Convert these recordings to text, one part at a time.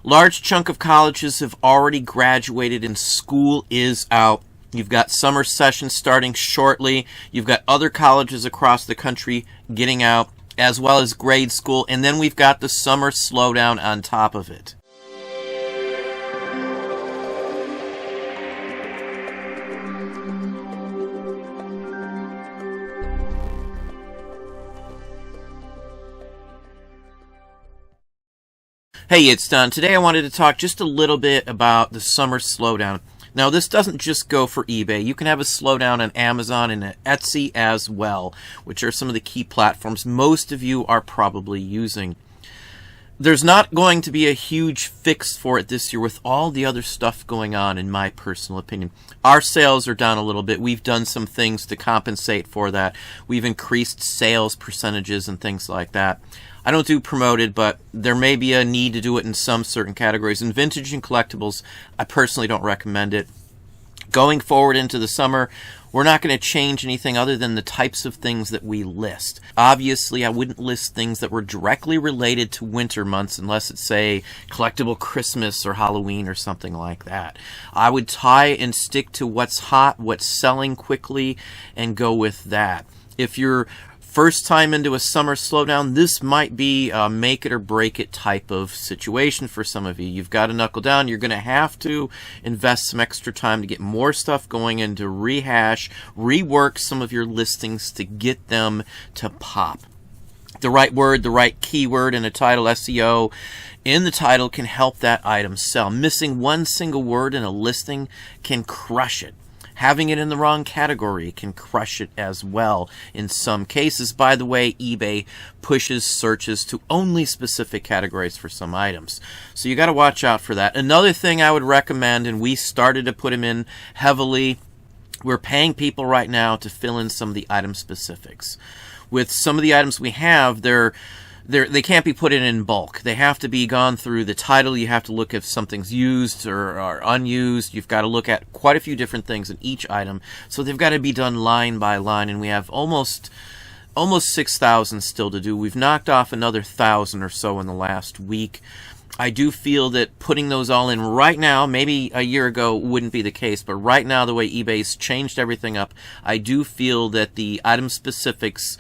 Large chunk of colleges have already graduated and school is out. You've got summer session starting shortly. You've got other colleges across the country getting out, as well as grade school. And then we've got the summer slowdown on top of it. Hey, it's Don. Today I wanted to talk just a little bit about the summer slowdown. Now, this doesn't just go for eBay. You can have a slowdown on Amazon and Etsy as well, which are some of the key platforms most of you are probably using. There's not going to be a huge fix for it this year with all the other stuff going on, in my personal opinion. Our sales are down a little bit. We've done some things to compensate for that. We've increased sales percentages and things like that. I don't do promoted, but there may be a need to do it in some certain categories. In vintage and collectibles, I personally don't recommend it. Going forward into the summer, we're not going to change anything other than the types of things that we list. Obviously, I wouldn't list things that were directly related to winter months unless it's, say, collectible Christmas or Halloween or something like that. I would tie and stick to what's hot, what's selling quickly, and go with that. If you're first time into a summer slowdown, this might be a make it or break it type of situation for some of you. You've got to knuckle down. You're going to have to invest some extra time to get more stuff going and to rehash, rework some of your listings to get them to pop. The right word, the right keyword in a title, SEO in the title can help that item sell. Missing one single word in a listing can crush it. Having it in the wrong category can crush it as well in some cases. By the way, eBay pushes searches to only specific categories for some items. So you got to watch out for that. Another thing I would recommend, and we started to put them in heavily, we're paying people right now to fill in some of the item specifics. With some of the items we have, they can't be put in bulk. They have to be gone through the title. You have to look if something's used or unused. You've got to look at quite a few different things in each item. So they've got to be done line by line, and we have almost 6,000 still to do. We've knocked off another 1,000 or so in the last week. I do feel that putting those all in right now, maybe a year ago wouldn't be the case, but right now the way eBay's changed everything up, I do feel that the item specifics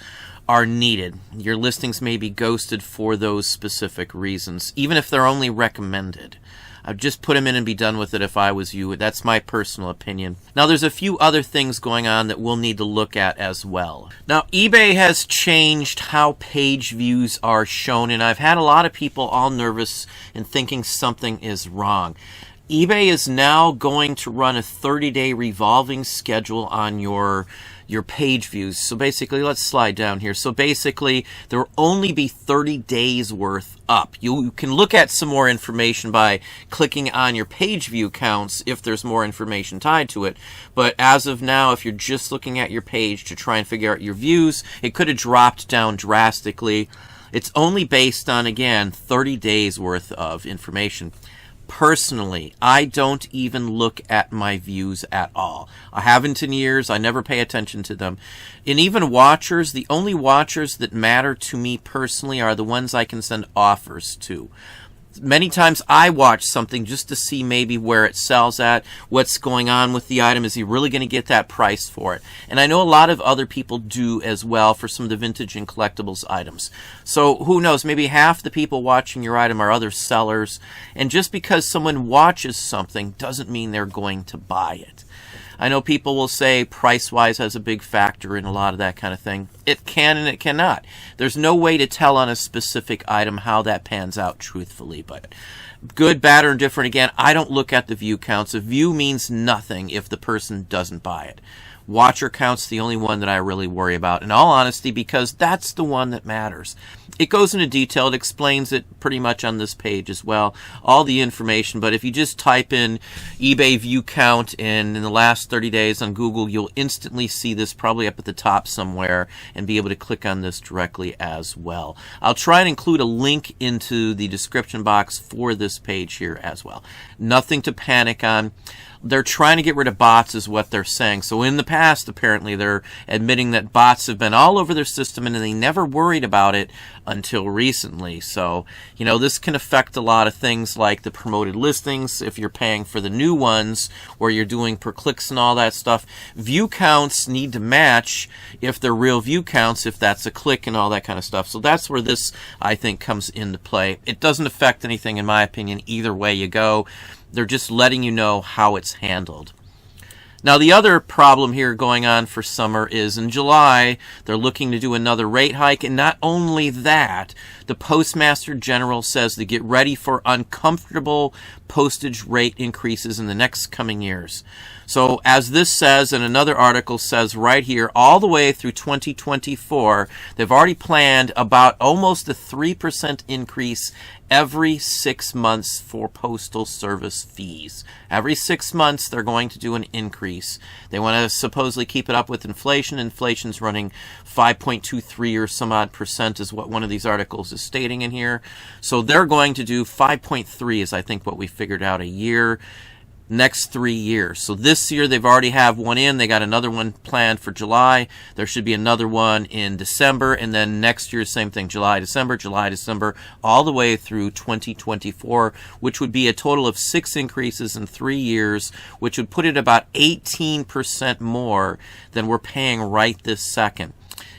are needed. Your listings may be ghosted for those specific reasons, even if they're only recommended. I'd just put them in and be done with it if I was you. That's my personal opinion. Now, there's a few other things going on that we'll need to look at as well. Now, eBay has changed how page views are shown, and I've had a lot of people all nervous and thinking something is wrong. eBay is now going to run a 30-day revolving schedule on your page views. So basically, let's slide down here. So basically, there will only be 30 days worth up. You can look at some more information by clicking on your page view counts if there's more information tied to it. But as of now, if you're just looking at your page to try and figure out your views, it could have dropped down drastically. It's only based on, again, 30 days worth of information. Personally, I don't even look at my views at all. I haven't in years. I never pay attention to them. And even watchers, the only watchers that matter to me personally are the ones I can send offers to. Many times I watch something just to see maybe where it sells at, what's going on with the item. Is he really going to get that price for it? And I know a lot of other people do as well for some of the vintage and collectibles items. So who knows, maybe half the people watching your item are other sellers. And just because someone watches something doesn't mean they're going to buy it. I know people will say price-wise has a big factor in a lot of that kind of thing. It can and it cannot. There's no way to tell on a specific item how that pans out truthfully. But good, bad, or indifferent, again, I don't look at the view counts. A view means nothing if the person doesn't buy it. Watcher count's the only one that I really worry about, in all honesty, because that's the one that matters. It goes into detail. It explains it pretty much on this page as well, all the information. But if you just type in eBay view count and in the last 30 days on Google, you'll instantly see this probably up at the top somewhere and be able to click on this directly as well. I'll try and include a link into the description box for this page here as well. Nothing to panic on. they're trying to get rid of bots is what they're saying. So in the past, apparently, they're admitting that bots have been all over their system and they never worried about it until recently. So, you know, this can affect a lot of things like the promoted listings if you're paying for the new ones where you're doing per clicks and all that stuff. View counts need to match if they're real view counts, if that's a click and all that kind of stuff. So that's where this, I think, comes into play. It doesn't affect anything, in my opinion, either way you go. They're just letting you know how it's handled. Now, the other problem here going on for summer is in July, they're looking to do another rate hike. And not only that, the Postmaster General says to get ready for uncomfortable postage rate increases in the next coming years. So as this says, and another article says right here, all the way through 2024, they've already planned about almost a 3% increase every 6 months for postal service fees. Every 6 months, they're going to do an increase. They want to supposedly keep it up with inflation. Inflation's running 5.23 or some odd percent is what one of these articles is stating in here. So they're going to do 5.3 is I think what we figured out a year. Next 3 years. So this year they've already have one in. They got another one planned for July. There should be another one in December. And then next year, same thing, July, December, all the way through 2024, which would be a total of 6 increases in 3 years, which would put it about 18% more than we're paying right this second.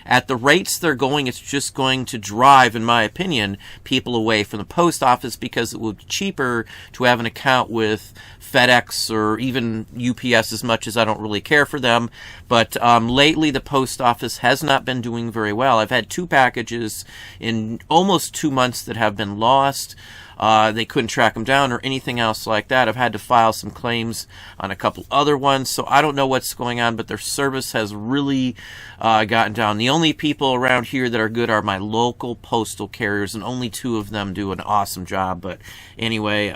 At the rates they're going, it's just going to drive, in my opinion, people away from the post office because it will be cheaper to have an account with FedEx or even UPS, as much as I don't really care for them. But lately, the post office has not been doing very well. I've had 2 packages in almost 2 months that have been lost. They couldn't track them down or anything else like that. I've had to file some claims on a couple other ones, so I don't know what's going on, but their service has really gotten down. The only people around here that are good are my local postal carriers, and only 2 of them do an awesome job. But anyway,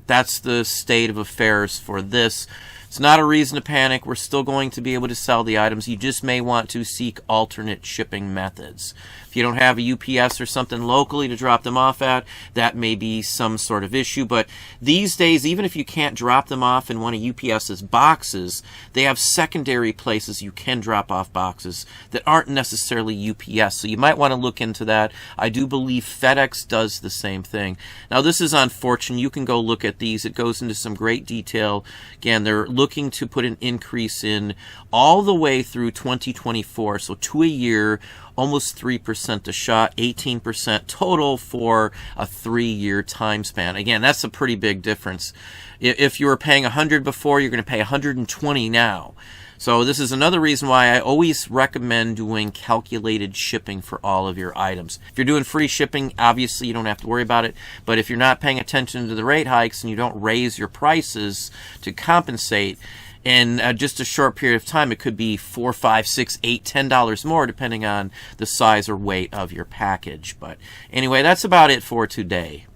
that's the state of affairs for this. It's not a reason to panic. We're still going to be able to sell the items. You just may want to seek alternate shipping methods. If you don't have a UPS or something locally to drop them off at, that may be some sort of issue. But these days, even if you can't drop them off in one of UPS's boxes, they have secondary places you can drop off boxes that aren't necessarily UPS. So you might want to look into that. I do believe FedEx does the same thing. Now, this is on Fortune. You can go look at these. It goes into some great detail. Again, they're looking to put an increase in all the way through 2024. So 2 a year, almost 3% a shot, 18% total for a 3-year time span. Again, that's a pretty big difference. If you were paying 100 before, you're going to pay 120 now. So this is another reason why I always recommend doing calculated shipping for all of your items. If you're doing free shipping, obviously you don't have to worry about it. But if you're not paying attention to the rate hikes and you don't raise your prices to compensate, in just a short period of time, it could be $4, $5, $6, $8, $10 more, depending on the size or weight of your package. But anyway, that's about it for today.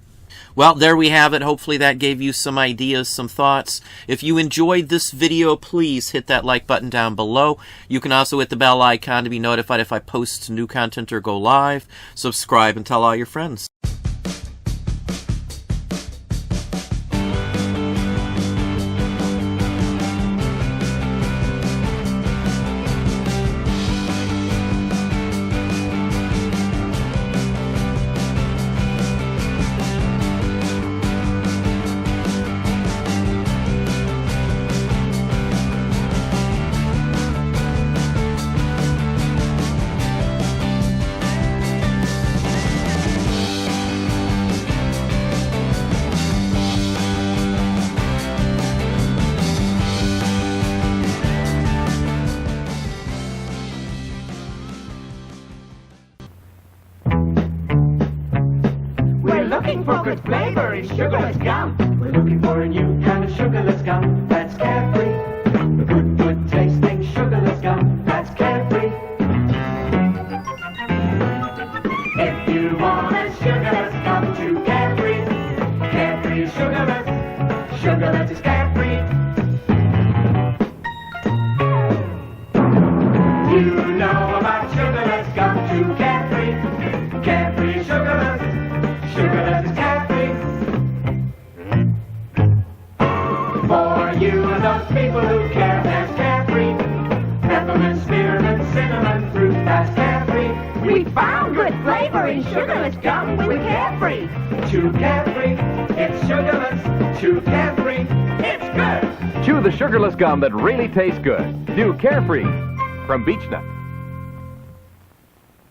Well, there we have it. Hopefully that gave you some ideas, some thoughts. If you enjoyed this video, please hit that like button down below. You can also hit the bell icon to be notified if I post new content or go live. Subscribe and tell all your friends. Looking for good flavor in sugarless gum. We're looking for a new kind of sugarless gum that's carefree. A good tasting sugarless gum that's carefree. If you want a sugarless gum to carefree, carefree is sugarless, sugarless is carefree. You know about sugarless gum to carefree, carefree is sugarless. Sugarless is carefree. For you and people who care. That's Carefree. Peppermint, spearmint, cinnamon fruit. That's Carefree. We found good flavor in sugarless gum with Carefree. Chew Carefree. It's sugarless. Chew Carefree. It's good. Chew the sugarless gum that really tastes good. Do Carefree from Beechnut.